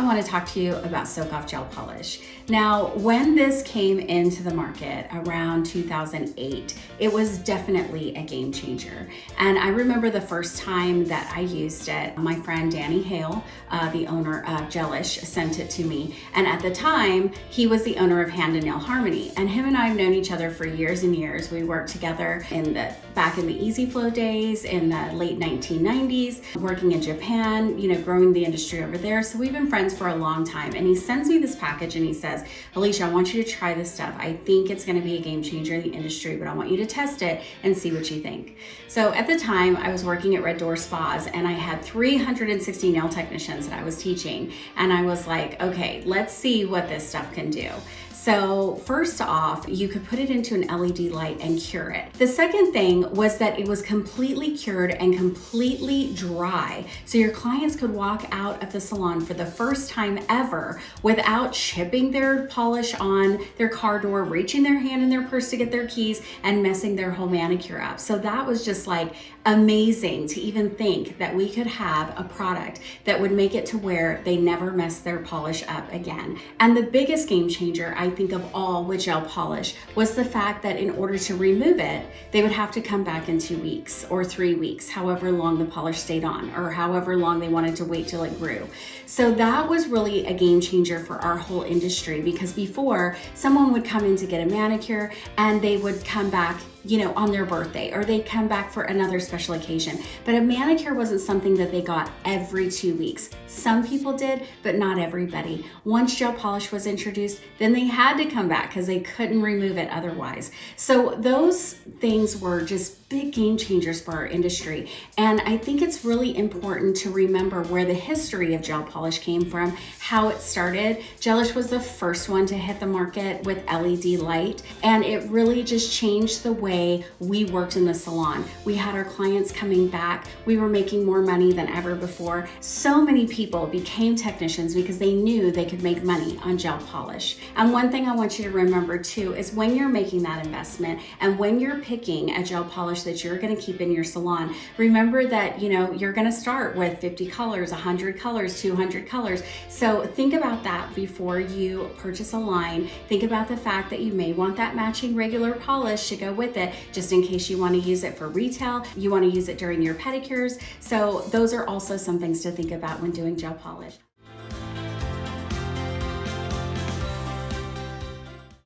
I want to talk to you about Soak Off Gel Polish. Now, when this came into the market around 2008, it was definitely a game changer. And I remember the first time that I used it, my friend Danny Hale, the owner of Gelish, sent it to me. And at the time, he was the owner of Hand and Nail Harmony. And him and I have known each other for years and years. We worked together back in the Easy Flow days in the late 1990s, working in Japan, growing the industry over there. So we've been friends for a long time. And he sends me this package and he says, Alicia, I want you to try this stuff. I think it's going to be a game changer in the industry, but I want you to test it and see what you think. So at the time, I was working at Red Door Spas and I had 360 nail technicians that I was teaching. And I was like, okay, let's see what this stuff can do. So first off, you could put it into an LED light and cure it. The second thing was that it was completely cured and completely dry. So your clients could walk out of the salon for the first time ever without chipping their polish on their car door, reaching their hand in their purse to get their keys, and messing their whole manicure up. So that was just like amazing to even think that we could have a product that would make it to where they never mess their polish up again. And the biggest game changer, I think of all with gel polish, was the fact that in order to remove it, they would have to come back in 2 weeks or 3 weeks, however long the polish stayed on, or however long they wanted to wait till it grew. So that was really a game changer for our whole industry, because before, someone would come in to get a manicure and they would come back on their birthday, or they'd come back for another special occasion. But a manicure wasn't something that they got every 2 weeks. Some people did, but not everybody. Once gel polish was introduced, then they had to come back because they couldn't remove it otherwise. So those things were just big game changers for our industry. And I think it's really important to remember where the history of gel polish came from, how it started. Gelish was the first one to hit the market with LED light, and it really just changed the way we worked in the salon. We had our clients coming back. We were making more money than ever before. So many people became technicians because they knew they could make money on gel polish. And one thing I want you to remember too is when you're making that investment and when you're picking a gel polish that you're going to keep in your salon, remember that you're going to start with 50 colors, 100 colors, 200 colors. So think about that before you purchase a line. Think about the fact that you may want that matching regular polish to go with it, just in case you want to use it for retail, you want to use it during your pedicures. So those are also some things to think about when doing gel polish.